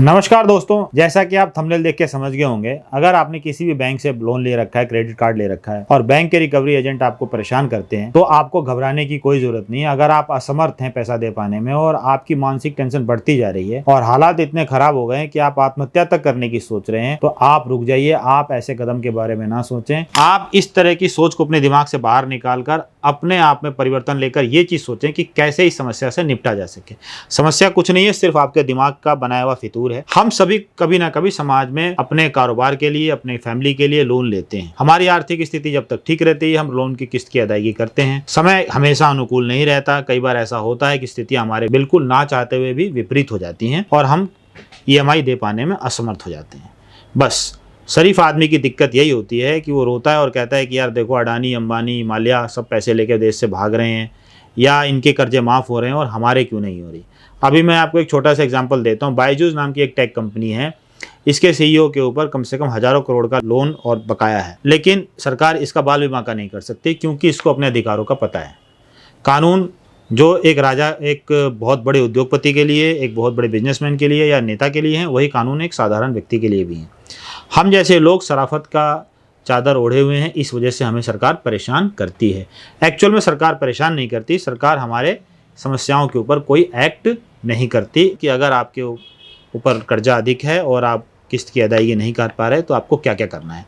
नमस्कार दोस्तों, जैसा कि आप थंबनेल देख के समझ गए होंगे, अगर आपने किसी भी बैंक से लोन ले रखा है, क्रेडिट कार्ड ले रखा है और बैंक के रिकवरी एजेंट आपको परेशान करते हैं, तो आपको घबराने की कोई जरूरत नहीं है। अगर आप असमर्थ हैं पैसा दे पाने में और आपकी मानसिक टेंशन बढ़ती जा रही है और हालात इतने खराब हो गए हैं कि आप आत्महत्या तक करने की सोच रहे हैं, तो आप रुक जाइए। आप ऐसे कदम के बारे में ना सोचें। आप इस तरह की सोच को अपने दिमाग से बाहर निकालकर अपने आप में परिवर्तन लेकर ये चीज सोचें कि कैसे इस समस्या से निपटा जा सके। समस्या कुछ नहीं है, सिर्फ आपके दिमाग का बनाया हुआ फितूर है। हम सभी कभी ना कभी समाज में अपने कारोबार के लिए, अपने फैमिली के लिए लोन लेते हैं। हमारी आर्थिक स्थिति जब तक ठीक रहती है, हम लोन की किस्त की अदायगी करते हैं। समय हमेशा अनुकूल नहीं रहता। कई बार ऐसा होता है कि स्थिति हमारे बिल्कुल ना चाहते हुए भी विपरीत हो जाती हैं और हम ईएमआई दे पाने में असमर्थ हो जाते हैं। बस शरीफ आदमी की दिक्कत यही होती है कि वो रोता है और कहता है कि यार देखो, अडानी, अंबानी, माल्या सब पैसे लेके देश से भाग रहे हैं या इनके कर्जे माफ़ हो रहे हैं और हमारे क्यों नहीं हो रही। अभी मैं आपको एक छोटा सा एग्जांपल देता हूँ। बायजूस नाम की एक टेक कंपनी है। इसके सीईओ के ऊपर कम से कम हजारों करोड़ का लोन और बकाया है, लेकिन सरकार इसका बाल बीमाका नहीं कर सकती क्योंकि इसको अपने अधिकारों का पता है। कानून जो एक राजा, एक बहुत बड़े उद्योगपति के लिए, एक बहुत बड़े बिजनेसमैन के लिए या नेता के लिए है, वही कानून एक साधारण व्यक्ति के लिए भी है। हम जैसे लोग शराफत का चादर ओढ़े हुए हैं, इस वजह से हमें सरकार परेशान करती है। एक्चुअल में सरकार परेशान नहीं करती, सरकार हमारे समस्याओं के ऊपर कोई एक्ट नहीं करती कि अगर आपके ऊपर कर्जा अधिक है और आप किस्त की अदायगी नहीं कर पा रहे तो आपको क्या क्या करना है।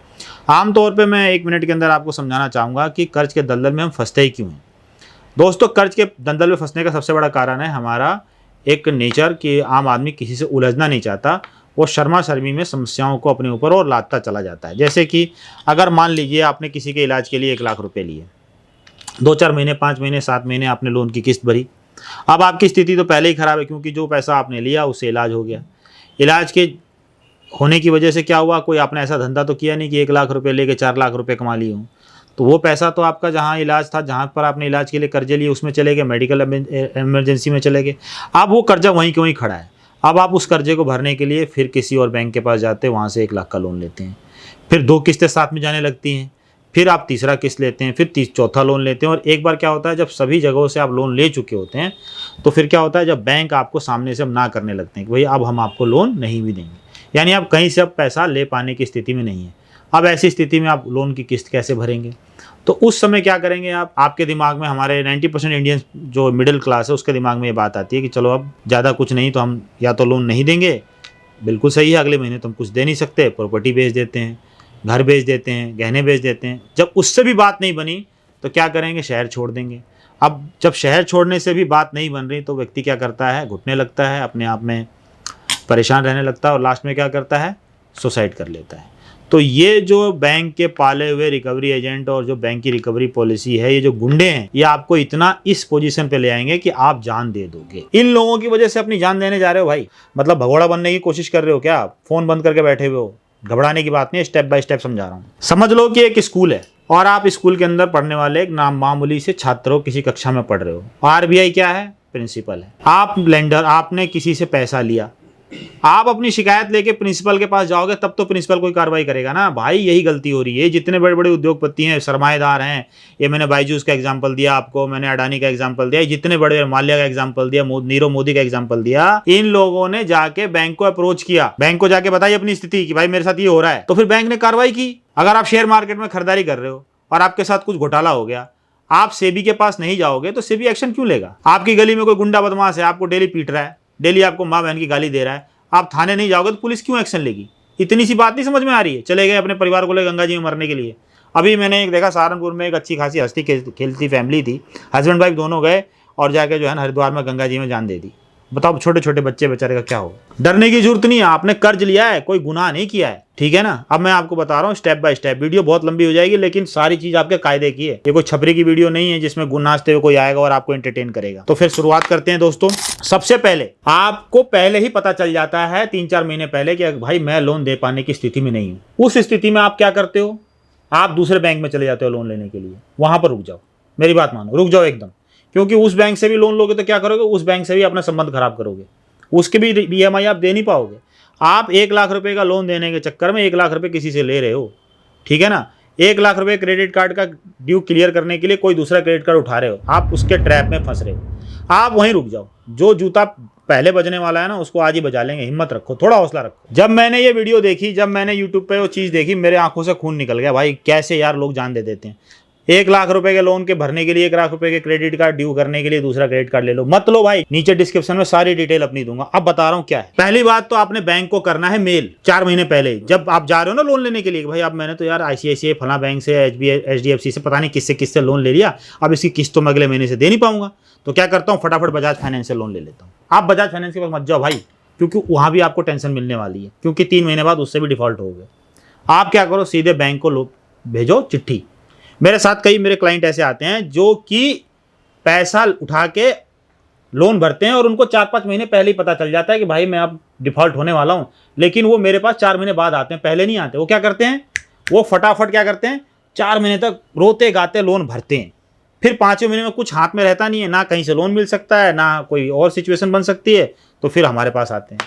आमतौर पे मैं 1 मिनट के अंदर आपको समझाना चाहूँगा कि कर्ज के दलदल में हम फंसते ही क्यों हैं। दोस्तों, कर्ज के दलदल में फंसने का सबसे बड़ा कारण है हमारा एक नेचर कि आम आदमी किसी से उलझना नहीं चाहता। वो शर्मा शर्मी में समस्याओं को अपने ऊपर और लादता चला जाता है। जैसे कि अगर मान लीजिए आपने किसी के इलाज के लिए 1 लाख रुपए लिए, 2-4 महीने, 5 महीने, 7 महीने आपने लोन की किस्त भरी। अब आपकी स्थिति तो पहले ही खराब है क्योंकि जो पैसा आपने लिया उससे इलाज हो गया। इलाज के होने की वजह से क्या हुआ, कोई आपने ऐसा धंधा तो किया नहीं कि 1 लाख रुपए लेके 4 लाख रुपए कमा लिए हों। तो वो पैसा तो आपका जहाँ इलाज था, जहाँ पर आपने इलाज के लिए कर्जे लिए, उसमें चले गए, मेडिकल इमरजेंसी में चले गए। अब वो कर्जा वहीं के वहीं खड़ा है। अब आप उस कर्जे को भरने के लिए फिर किसी और बैंक के पास जाते हैं, वहाँ से 1 लाख का लोन लेते हैं। फिर 2 किस्तें साथ में जाने लगती हैं। फिर आप तीसरा किस्त लेते हैं, फिर चौथा लोन लेते हैं। और एक बार क्या होता है, जब सभी जगहों से आप लोन ले चुके होते हैं तो फिर क्या होता है, जब बैंक आपको सामने से अब ना करने लगते हैं कि भाई अब हम आपको लोन नहीं भी देंगे, यानी आप कहीं से अब पैसा ले पाने की स्थिति में नहीं है। अब ऐसी स्थिति में आप लोन की किस्त कैसे भरेंगे? तो उस समय क्या करेंगे आप? आपके दिमाग में, हमारे 90% इंडियन जो मिडिल क्लास है उसके दिमाग में ये बात आती है कि चलो अब ज़्यादा कुछ नहीं तो हम या तो लोन नहीं देंगे, बिल्कुल सही है, अगले महीने तो हम कुछ दे नहीं सकते, प्रॉपर्टी बेच देते हैं, घर बेच देते हैं, गहने बेच देते हैं। जब उससे भी बात नहीं बनी तो क्या करेंगे? शहर छोड़ देंगे। अब जब शहर छोड़ने से भी बात नहीं बन रही तो व्यक्ति क्या करता है? घुटने लगता है, अपने आप में परेशान रहने लगता है और लास्ट में क्या करता है? सुसाइड कर लेता है। तो ये जो बैंक के पाले हुए रिकवरी एजेंट और जो बैंक की रिकवरी पॉलिसी है, ये जो गुंडे हैं, ये आपको इतना इस पोजीशन पे ले आएंगे कि आप जान दे दोगे। इन लोगों की वजह से अपनी जान देने जा रहे हो भाई, मतलब भगोड़ा बनने की कोशिश कर रहे हो क्या? आप फोन बंद करके बैठे हुए हो। घबराने की बात नहीं है, स्टेप बाय स्टेप समझा रहा हूँ। समझ लो कि एक स्कूल है और आप स्कूल के अंदर पढ़ने वाले एक मामूली से छात्र हो, किसी कक्षा में पढ़ रहे हो। आरबीआई क्या है? प्रिंसिपल है। आप लेंडर, आपने किसी से पैसा लिया, आप अपनी शिकायत लेके प्रिंसिपल के पास जाओगे तब तो प्रिंसिपल कोई कार्रवाई करेगा ना भाई। यही गलती हो रही है। जितने बड़े बड़े उद्योगपति हैं, सरमाएदार हैं, ये मैंने बायजूस का एग्जांपल दिया आपको, मैंने अडानी का एग्जांपल दिया, जितने बड़े, माल्या का एग्जांपल दिया, नीरव मोदी का एग्जांपल दिया, इन लोगों ने जाके बैंक को अप्रोच किया, बैंक को जाके बताई अपनी स्थिति कि भाई मेरे साथ ये हो रहा है, तो फिर बैंक ने कार्रवाई की। अगर आप शेयर मार्केट में खरीदारी कर रहे हो और आपके साथ कुछ घोटाला हो गया, आप सेबी के पास नहीं जाओगे तो सेबी एक्शन क्यों लेगा? आपकी गली में कोई गुंडा बदमाश है, आपको डेली पीट रहा है, डेली आपको माँ बहन की गाली दे रहा है, आप थाने नहीं जाओगे तो पुलिस क्यों एक्शन लेगी? इतनी सी बात नहीं समझ में आ रही है? चले गए अपने परिवार को लेकर गंगा जी में मरने के लिए। अभी मैंने एक देखा, सहारनपुर में एक अच्छी खासी हंसती खेलती फैमिली थी, हस्बैंड वाइफ दोनों गए और जाके जो है हरिद्वार में गंगा जी में जान दे दी। बताओ, छोटे छोटे बच्चे बेचारे का क्या होगा? डरने की जरूरत नहीं है, आपने कर्ज लिया है, कोई गुनाह नहीं किया है, ठीक है ना? अब मैं आपको बता रहा हूँ स्टेप बाय स्टेप। वीडियो बहुत लंबी हो जाएगी लेकिन सारी चीज आपके कायदे की है। ये कोई छपरी की वीडियो नहीं है जिसमें गुण नाचते हुए कोई आएगा और आपको एंटरटेन करेगा। तो फिर शुरुआत करते हैं दोस्तों। सबसे पहले आपको पहले ही पता चल जाता है 3-4 महीने पहले कि भाई मैं लोन दे पाने की स्थिति में नहीं हूँ। उस स्थिति में आप क्या करते हो? आप दूसरे बैंक में चले जाते हो लोन लेने के लिए। वहां पर रुक जाओ, मेरी बात मानो, रुक जाओ एकदम। क्योंकि उस बैंक से भी लोन लोगे तो क्या करोगे? उस बैंक से भी अपना संबंध खराब करोगे, उसके भी ईएमआई आप दे नहीं पाओगे। आप 1 लाख रुपए का लोन देने के चक्कर में 1 लाख रुपए किसी से ले रहे हो, ठीक है ना? 1 लाख रुपए क्रेडिट कार्ड का ड्यू क्लियर करने के लिए कोई दूसरा क्रेडिट कार्ड उठा रहे हो, आप उसके ट्रैप में फंस रहे हो। आप वहीं रुक जाओ। जो जूता पहले बजने वाला है ना, उसको आज ही बजा लेंगे। हिम्मत रखो, थोड़ा हौसला रखो। जब मैंने ये वीडियो देखी, जब मैंने यूट्यूब पे वो चीज़ देखी, मेरे आंखों से खून निकल गया। भाई कैसे यार लोग जान दे देते हैं। 1 लाख रुपए के लोन के भरने के लिए 1 लाख रुपए के क्रेडिट कार्ड ड्यू करने के लिए दूसरा क्रेडिट कार्ड ले लो। मत लो भाई, नीचे डिस्क्रिप्शन में सारी डिटेल अपनी दूंगा। अब बता रहा हूँ क्या है। पहली बात तो आपने बैंक को करना है मेल 4 महीने पहले, जब आप जा रहे हो ना लोन लेने के लिए। भाई अब मैंने तो यार ICICI फला बैंक से, HDFC से, पता नहीं किससे किससे लोन ले लिया, अब इसकी किस्त तो मैं अगले महीने से दे नहीं पाऊंगा। तो क्या करता हूँ, फटाफट बजाज फाइनेंस से लोन ले लेता हूँ। आप बजाज फाइनेंस के पास मत जाओ भाई, क्योंकि वहां भी आपको टेंशन मिलने वाली है, क्योंकि 3 महीने बाद उससे भी डिफॉल्ट हो गए। आप क्या करो, सीधे बैंक को भेजो चिट्ठी। मेरे साथ कई मेरे क्लाइंट ऐसे आते हैं जो कि पैसा उठा के लोन भरते हैं और उनको 4-5 महीने पहले ही पता चल जाता है कि भाई मैं अब डिफॉल्ट होने वाला हूं, लेकिन वो मेरे पास 4 महीने बाद आते हैं, पहले नहीं आते। वो क्या करते हैं, वो फटाफट क्या करते हैं, 4 महीने तक रोते गाते लोन भरते हैं। फिर 5वें महीने में कुछ हाथ में रहता नहीं है, ना कहीं से लोन मिल सकता है, ना कोई और सिचुएशन बन सकती है, तो फिर हमारे पास आते हैं।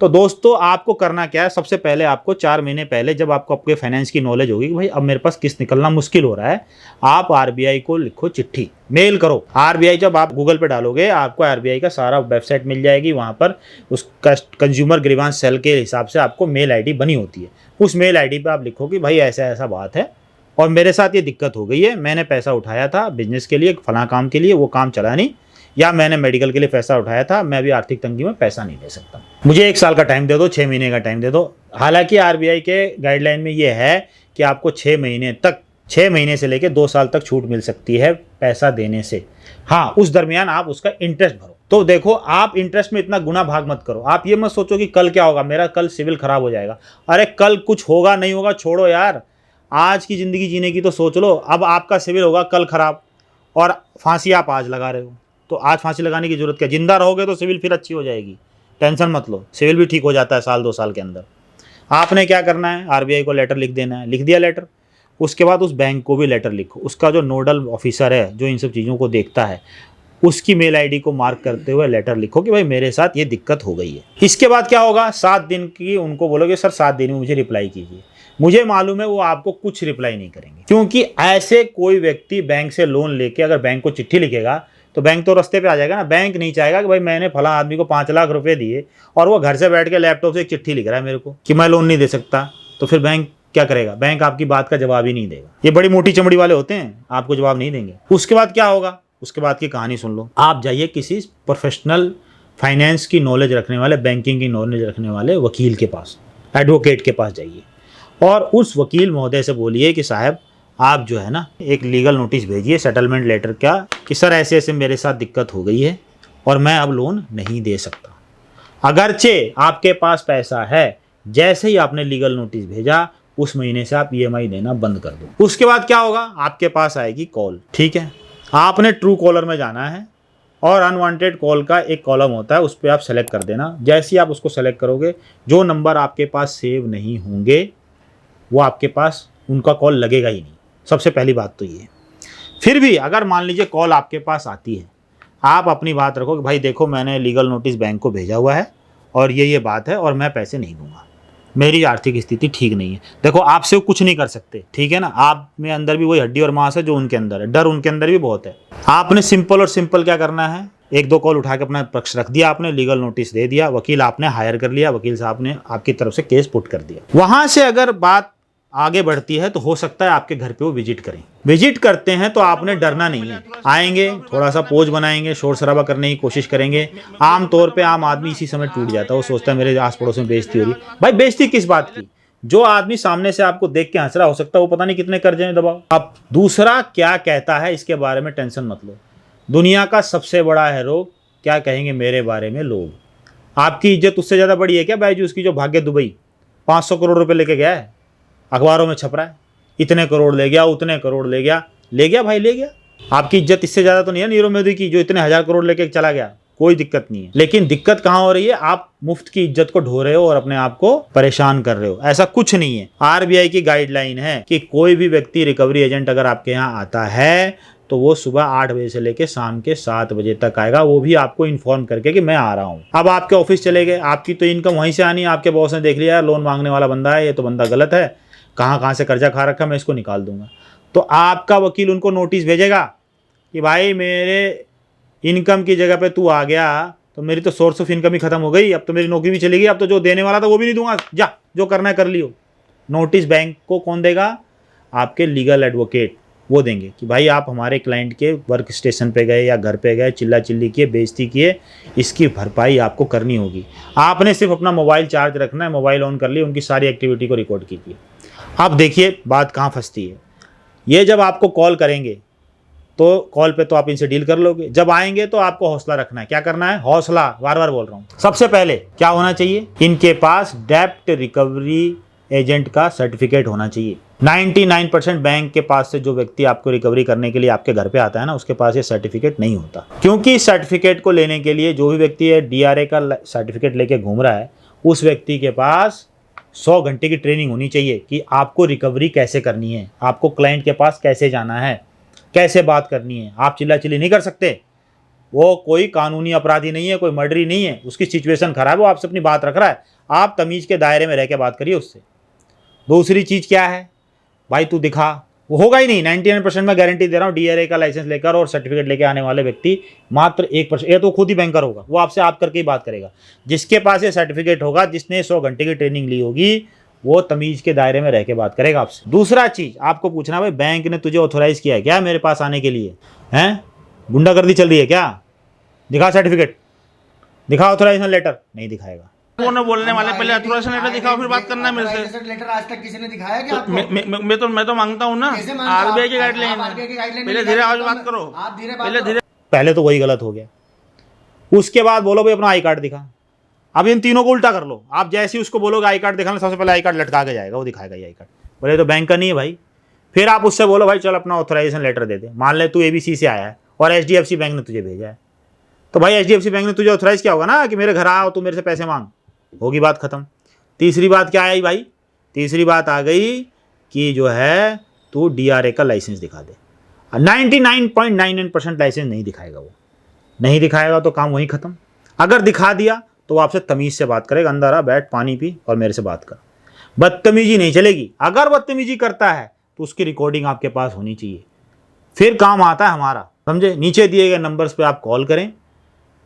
तो दोस्तों आपको करना क्या है, सबसे पहले आपको 4 महीने पहले, जब आपको आपके फाइनेंस की नॉलेज होगी कि भाई अब मेरे पास किस्त निकलना मुश्किल हो रहा है, आप RBI को लिखो चिट्ठी, मेल करो। RBI जब आप गूगल पे डालोगे, आपको RBI का सारा वेबसाइट मिल जाएगी। वहाँ पर उस कंज्यूमर ग्रीवांस सेल के हिसाब से आपको मेल ID बनी होती है। उस मेल ID पे आप लिखो कि भाई ऐसा ऐसा बात है और मेरे साथ ये दिक्कत हो गई है, मैंने पैसा उठाया था बिजनेस के लिए, फला काम के लिए, वो काम चला नहीं, या मैंने मेडिकल के लिए पैसा उठाया था, मैं भी आर्थिक तंगी में पैसा नहीं दे सकता, मुझे 1 साल का टाइम दे दो, 6 महीने का टाइम दे दो। हालांकि RBI के गाइडलाइन में ये है कि आपको 6 महीने तक, 6 महीने से लेकर 2 साल तक छूट मिल सकती है पैसा देने से। हाँ, उस दरमियान आप उसका इंटरेस्ट भरो। तो देखो, आप इंटरेस्ट में इतना गुना भाग मत करो। आप ये मत सोचो कि कल क्या होगा, मेरा कल सिविल खराब हो जाएगा। अरे कल कुछ होगा नहीं होगा छोड़ो यार, आज की ज़िंदगी जीने की तो सोच लो। अब आपका सिविल होगा कल खराब, और फांसी आप आज लगा रहे हो, तो आज फांसी लगाने की जरूरत क्या, जिंदा रहोगे तो सिविल फिर अच्छी हो जाएगी, टेंशन मत लो, सिविल भी ठीक हो जाता है 1-2 साल के अंदर। आपने क्या करना है, RBI को लेटर लिख देना है। लिख दिया लेटर, उसके बाद उस बैंक को भी लेटर लिखो। उसका जो नोडल ऑफिसर है, जो इन सब चीज़ों को देखता है, उसकी मेल ID को मार्क करते हुए लेटर लिखो कि भाई मेरे साथ ये दिक्कत हो गई है। इसके बाद क्या होगा, 7 दिन की उनको बोलोगे सर 7 दिन में मुझे रिप्लाई कीजिए। मुझे मालूम है वो आपको कुछ रिप्लाई नहीं करेंगे, क्योंकि ऐसे कोई व्यक्ति बैंक से लोन लेके अगर बैंक को चिट्ठी लिखेगा तो बैंक तो रास्ते पे आ जाएगा ना। बैंक नहीं चाहेगा कि भाई मैंने फला आदमी को 5 लाख रुपए दिए और वो घर से बैठ के लैपटॉप से एक चिट्ठी लिख रहा है मेरे को कि मैं लोन नहीं दे सकता, तो फिर बैंक क्या करेगा, बैंक आपकी बात का जवाब ही नहीं देगा। ये बड़ी मोटी चमड़ी वाले होते हैं, आपको जवाब नहीं देंगे। उसके बाद क्या होगा, उसके बाद की कहानी सुन लो। आप जाइए किसी प्रोफेशनल फाइनेंस की नॉलेज रखने वाले, बैंकिंग की नॉलेज रखने वाले वकील के पास, एडवोकेट के पास जाइए और उस वकील महोदय से बोलिए कि साहब आप जो है ना एक लीगल नोटिस भेजिए, सेटलमेंट लेटर का, कि सर ऐसे ऐसे मेरे साथ दिक्कत हो गई है और मैं अब लोन नहीं दे सकता। अगरचे आपके पास पैसा है, जैसे ही आपने लीगल नोटिस भेजा उस महीने से आप EMI देना बंद कर दो। उसके बाद क्या होगा, आपके पास आएगी कॉल। ठीक है, आपने ट्रू कॉलर में जाना है और अनवांटेड कॉल का एक कॉलम होता है, उस पर आप सेलेक्ट कर देना। जैसे ही आप उसको सेलेक्ट करोगे, जो नंबर आपके पास सेव नहीं होंगे वो आपके पास उनका कॉल लगेगा ही नहीं। सबसे पहली बात तो ये। फिर भी अगर मान लीजिए कॉल आपके पास आती है, आप अपनी बात रखो कि भाई देखो मैंने लीगल नोटिस बैंक को भेजा हुआ है और ये बात है और मैं पैसे नहीं दूंगा, मेरी आर्थिक स्थिति ठीक नहीं है। देखो आपसे वो कुछ नहीं कर सकते, ठीक है ना, आप में अंदर भी वही हड्डी और मांस है जो उनके अंदर है, डर उनके अंदर भी बहुत है। आपने सिंपल क्या करना है, 1-2 कॉल उठा के अपना पक्ष रख दिया, आपने लीगल नोटिस दे दिया, वकील आपने हायर कर लिया, वकील साहब ने आपकी तरफ से केस पुट कर दिया। वहां से अगर बात आगे बढ़ती है तो हो सकता है आपके घर पे वो विजिट करें। विजिट करते हैं तो आपने डरना नहीं है, आएंगे, थोड़ा सा पोज बनाएंगे, शोर शराबा करने की कोशिश करेंगे। आमतौर पे आम आदमी इसी समय टूट जाता है, वो सोचता है मेरे आस पड़ोस में बेइज्जती हो रही। भाई बेइज्जती किस बात की, जो आदमी सामने से आपको देख के हंस रहा, हो सकता है वो पता नहीं कितने कर्जे में दबाओ। अब दूसरा क्या कहता है इसके बारे में टेंशन मत लो। दुनिया का सबसे बड़ा है रोग, क्या कहेंगे मेरे बारे में लोग। आपकी इज्जत उससे ज्यादा बड़ी है क्या बायजूस की, जो भाग्य दुबई 500 करोड़ रुपए लेके गया है, अखबारों में छप रहा है, इतने करोड़ ले गया, उतने करोड़ ले गया, ले गया भाई ले गया। आपकी इज्जत इससे ज्यादा तो नहीं है नीरव मोदी की, जो इतने 1000 करोड़ लेके चला गया, कोई दिक्कत नहीं है। लेकिन दिक्कत कहाँ हो रही है, आप मुफ्त की इज्जत को ढो रहे हो और अपने आप को परेशान कर रहे हो। ऐसा कुछ नहीं है। RBI की गाइडलाइन है कि कोई भी व्यक्ति रिकवरी एजेंट अगर आपके यहाँ आता है तो वो सुबह 8 बजे से लेकर शाम के 7 बजे तक आएगा, वो भी आपको इन्फॉर्म करके कि मैं आ रहा हूँ। अब आपके ऑफिस चले गए, आपकी तो इनकम वहीं से आनी है, आपके बॉस ने देख लिया लोन मांगने वाला बंदा है, ये तो बंदा गलत है, कहाँ से कर्जा खा रखा, मैं इसको निकाल दूंगा। तो आपका वकील उनको नोटिस भेजेगा कि भाई मेरे इनकम की जगह पे तू आ गया तो मेरी तो सोर्स ऑफ इनकम ही खत्म हो गई, अब तो मेरी नौकरी भी चली गई, अब तो जो देने वाला था वो भी नहीं दूंगा, जा जो करना है कर लियो। नोटिस बैंक को कौन देगा? आपके लीगल एडवोकेट वो देंगे कि भाई आप हमारे क्लाइंट के वर्क स्टेशन पे गए या घर पे गए, चिल्ला चिल्ली किए, बेइज्जती किए, इसकी भरपाई आपको करनी होगी। आपने सिर्फ अपना मोबाइल चार्ज रखना है, मोबाइल ऑन कर लिया, उनकी सारी एक्टिविटी को रिकॉर्ड कीजिए। अब देखिए बात कहाँ फंसती है, ये जब आपको कॉल करेंगे तो कॉल पे तो आप इनसे डील कर लोगे, जब आएंगे तो आपको हौसला रखना है। क्या करना है? हौसला, बार बार बोल रहा हूँ। सबसे पहले क्या होना चाहिए? इनके पास डेब्ट रिकवरी एजेंट का सर्टिफिकेट होना चाहिए। 99% बैंक के पास से जो व्यक्ति आपको रिकवरी करने के लिए आपके घर पे आता है ना, उसके पास ये सर्टिफिकेट नहीं होता, क्योंकि इस सर्टिफिकेट को लेने के लिए जो भी व्यक्ति है DRA का सर्टिफिकेट लेके घूम रहा है, उस व्यक्ति के पास 100 घंटे की ट्रेनिंग होनी चाहिए कि आपको रिकवरी कैसे करनी है, आपको क्लाइंट के पास कैसे जाना है, कैसे बात करनी है। आप चिल्ला चिल्ली नहीं कर सकते, वो कोई कानूनी अपराधी नहीं है, कोई मर्डरी नहीं है, उसकी सिचुएशन खराब है, वो आपसे अपनी बात रख रहा है, आप तमीज़ के दायरे में रह के बात करिए उससे। दूसरी चीज़ क्या है भाई, तू दिखा, वो होगा ही नहीं। 99% में गारंटी दे रहा हूँ, DRA का लाइसेंस लेकर और सर्टिफिकेट लेके आने वाले व्यक्ति मात्र 1%, ये तो खुद ही बैंकर होगा, वो आपसे आप करके ही बात करेगा। जिसके पास ये सर्टिफिकेट होगा, जिसने 100 घंटे की ट्रेनिंग ली होगी, वो तमीज़ के दायरे में रह के बात करेगा आपसे। दूसरा चीज़ आपको पूछना, भाई बैंक ने तुझे ऑथोराइज किया है क्या मेरे पास आने के लिए? हैं, गुंडागर्दी चल रही है क्या? दिखा सर्टिफिकेट, दिखा ऑथोराइजेशन लेटर। नहीं दिखाएगा। वो न बोलने वाले, पहले अथोराइजेशन लेटर दिखाओ फिर बात करना है मेरे से। ऑथराइजेशन लेटर आज तक किसी ने दिखाया क्या आपको? मैं तो मांगता हूँ ना, RBI की गाइडलाइन है। पहले धीरे आवाज बात करो, आप धीरे पहले धीरे। पहले तो वही गलत हो गया, उसके बाद बोलो भाई अपना आई कार्ड दिखा। अब इन तीनों को उल्टा कर लो, आप जैसे ही उसको बोलोगे आई कार्ड दिखाना, सबसे पहले आई कार्ड लटका के जाएगा, वो दिखाएगा ये आई कार्ड, बोले तो बैंक का नहीं है भाई। फिर आप उससे बोलो भाई चल अपना ऑथराइजेशन लेटर दे दे। मान ले तू ABC से आया है और HDFC बैंक ने तुझे भेजा है, तो भाई HDFC बैंक ने तुझे ऑथराइज किया होगा ना कि मेरे घर आओ, तू मेरे से पैसे मांग, होगी बात खत्म। तीसरी बात क्या आई भाई? तीसरी बात आ गई कि जो है तू DRA का लाइसेंस दिखा दे। 99.99% लाइसेंस नहीं दिखाएगा, वो नहीं दिखाएगा तो काम वहीं खत्म। अगर दिखा दिया तो वो आपसे तमीज़ से बात करेगा, अंदर आ, बैठ, पानी पी और मेरे से बात कर। बदतमीजी नहीं चलेगी। अगर बदतमीजी करता है तो उसकी रिकॉर्डिंग आपके पास होनी चाहिए, फिर काम आता है हमारा, समझे? नीचे दिए गए नंबर्स पे आप कॉल करें,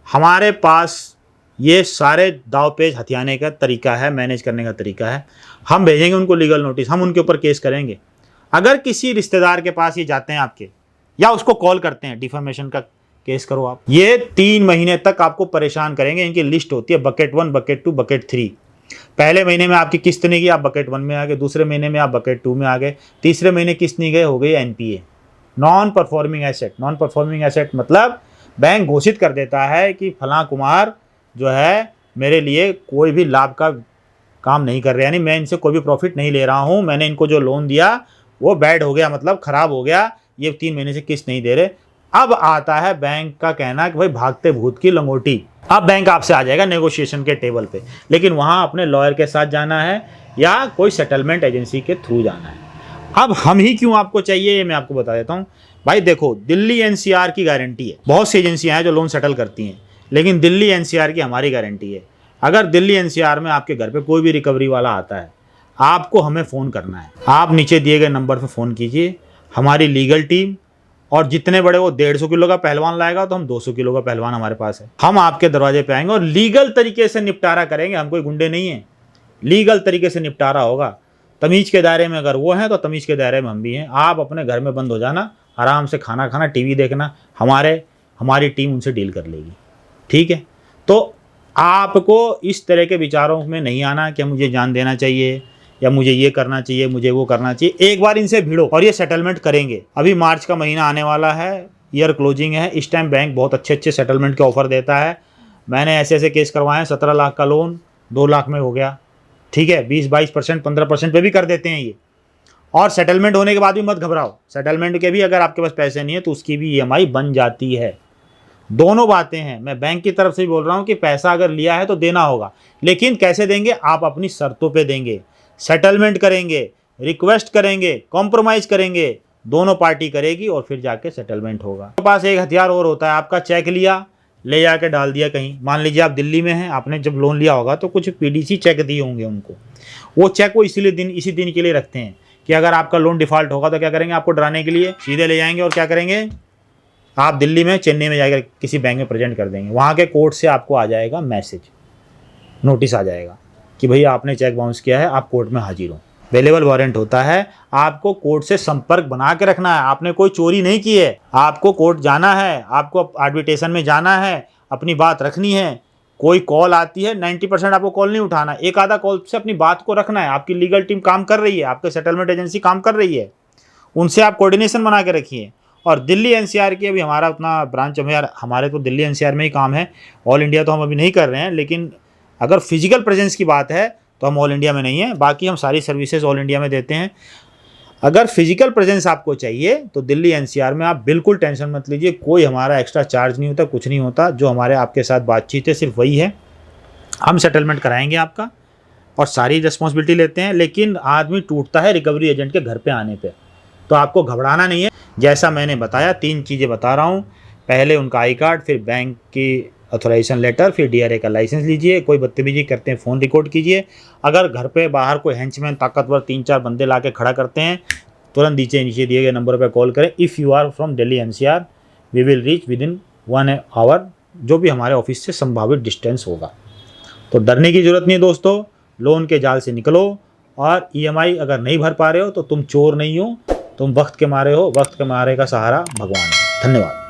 हमारे पास ये सारे दाव पेच हथियाने का तरीका है, मैनेज करने का तरीका है। हम भेजेंगे उनको लीगल नोटिस, हम उनके ऊपर केस करेंगे। अगर किसी रिश्तेदार के पास ये जाते हैं आपके, या उसको कॉल करते हैं, डिफेमेशन का केस करो आप। ये 3 महीने तक आपको परेशान करेंगे। इनकी लिस्ट होती है, बकेट 1, बकेट 2, बकेट 3। पहले महीने में आपकी किस्त नहीं गई, आप बकेट 1 में आ गए, दूसरे महीने में आप बकेट 2 में आ गए, तीसरे महीने किस्त नहीं गए, हो गई NPA, non performing asset. Non performing asset मतलब बैंक घोषित कर देता है कि फलां कुमार जो है मेरे लिए कोई भी लाभ का काम नहीं कर रहे, यानी मैं इनसे कोई भी प्रॉफिट नहीं ले रहा हूँ, मैंने इनको जो लोन दिया वो बैड हो गया, मतलब ख़राब हो गया, ये 3 महीने से किस्त नहीं दे रहे। अब आता है बैंक का कहना कि भाई भागते भूत की लंगोटी। अब बैंक आपसे आ जाएगा नेगोशिएशन के टेबल पे, लेकिन वहाँ अपने लॉयर के साथ जाना है या कोई सेटलमेंट एजेंसी के थ्रू जाना है। अब हम ही क्यों आपको चाहिए ये मैं आपको बता देता हूँ। भाई देखो, दिल्ली NCR की गारंटी है, बहुत सी एजेंसियाँ हैं जो लोन सेटल करती हैं, लेकिन दिल्ली NCR की हमारी गारंटी है। अगर दिल्ली NCR में आपके घर पे कोई भी रिकवरी वाला आता है, आपको हमें फ़ोन करना है। आप नीचे दिए गए नंबर पर फ़ोन कीजिए, हमारी लीगल टीम, और जितने बड़े वो 150 किलो का पहलवान लाएगा तो हम 200 किलो का पहलवान हमारे पास है, हम आपके दरवाजे पे आएंगे और लीगल तरीके से निपटारा करेंगे। हम कोई गुंडे नहीं हैं, लीगल तरीके से निपटारा होगा। तमीज़ के दायरे में अगर वो हैं तो तमीज़ के दायरे में हम भी हैं। आप अपने घर में बंद हो जाना, आराम से खाना खाना, TV देखना, हमारी टीम उनसे डील कर लेगी, ठीक है? तो आपको इस तरह के विचारों में नहीं आना कि मुझे जान देना चाहिए या मुझे ये करना चाहिए, मुझे वो करना चाहिए। एक बार इनसे भिड़ो और ये सेटलमेंट करेंगे। अभी मार्च का महीना आने वाला है, ईयर क्लोजिंग है, इस टाइम बैंक बहुत अच्छे सेटलमेंट के ऑफर देता है। मैंने ऐसे केस करवाए हैं, 17 लाख का लोन 2 लाख में हो गया, ठीक है? 20-22%, 15% पे भी कर देते हैं ये। और सेटलमेंट होने के बाद भी मत घबराओ, सेटलमेंट के भी अगर आपके पास पैसे नहीं है तो उसकी भी EMI बन जाती है। दोनों बातें हैं। मैं बैंक की तरफ से भी बोल रहा हूँ कि पैसा अगर लिया है तो देना होगा, लेकिन कैसे देंगे? आप अपनी शर्तों पे देंगे, सेटलमेंट करेंगे, रिक्वेस्ट करेंगे, कॉम्प्रोमाइज़ करेंगे, दोनों पार्टी करेगी और फिर जाके सेटलमेंट होगा। आपके पास एक हथियार और होता है, आपका चेक लिया, ले जाके डाल दिया कहीं। मान लीजिए आप दिल्ली में हैं, आपने जब लोन लिया होगा तो कुछ PDC चेक दिए होंगे उनको, वो चेक वो इसी दिन के लिए रखते हैं कि अगर आपका लोन डिफ़ॉल्ट होगा तो क्या करेंगे? आपको डराने के लिए सीधे ले जाएंगे और क्या करेंगे? आप दिल्ली में, चेन्नई में जाकर किसी बैंक में प्रेजेंट कर देंगे, वहाँ के कोर्ट से आपको आ जाएगा मैसेज, नोटिस आ जाएगा कि भैया आपने चेक बाउंस किया है, आप कोर्ट में हाजिर हो। अवेलेबल वारंट होता है। आपको कोर्ट से संपर्क बना के रखना है। आपने कोई चोरी नहीं की है, आपको कोर्ट जाना है, आपको आर्बिट्रेशन में जाना है, अपनी बात रखनी है। कोई कॉल आती है, 90% आपको कॉल नहीं उठाना, एक आधा कॉल से अपनी बात को रखना है। आपकी लीगल टीम काम कर रही है, आपके सेटलमेंट एजेंसी काम कर रही है, उनसे आप कोऑर्डिनेशन बना के रखिए। और दिल्ली एनसीआर की अभी हमारा उतना ब्रांच हमारे तो दिल्ली एनसीआर में ही काम है, ऑल इंडिया तो हम अभी नहीं कर रहे हैं। लेकिन अगर फिजिकल प्रेजेंस की बात है तो हम ऑल इंडिया में नहीं है, बाकी हम सारी सर्विसेज ऑल इंडिया में देते हैं। अगर फिजिकल प्रेजेंस आपको चाहिए तो दिल्ली एनसीआर में आप बिल्कुल टेंशन मत लीजिए, कोई हमारा एक्स्ट्रा चार्ज नहीं होता, कुछ नहीं होता। जो हमारे आपके साथ बातचीत है सिर्फ वही है, हम सेटलमेंट कराएंगे आपका और सारी रिस्पॉन्सिबिलिटी लेते हैं। लेकिन आदमी टूटता है रिकवरी एजेंट के घर पे आने पे, तो आपको घबराना नहीं है। जैसा मैंने बताया 3 चीज़ें बता रहा हूँ, पहले उनका आई कार्ड, फिर बैंक की ऑथोराइजेशन लेटर, फिर डीआरए का लाइसेंस लीजिए। कोई बदतमीजी करते हैं फ़ोन रिकॉर्ड कीजिए। अगर घर पे बाहर कोई हेंचमैन ताकतवर 3-4 बंदे ला के खड़ा करते हैं, तुरंत नीचे दिए गए नंबर पर कॉल करें। If you are from Delhi NCR we will reach within 1 hour, जो भी हमारे ऑफिस से संभावित डिस्टेंस होगा। तो डरने की ज़रूरत नहीं है दोस्तों, लोन के जाल से निकलो। और ईएमआई अगर नहीं भर पा रहे हो तो तुम चोर नहीं हो, तुम वक्त के मारे हो, वक्त के मारे का सहारा भगवान है। धन्यवाद।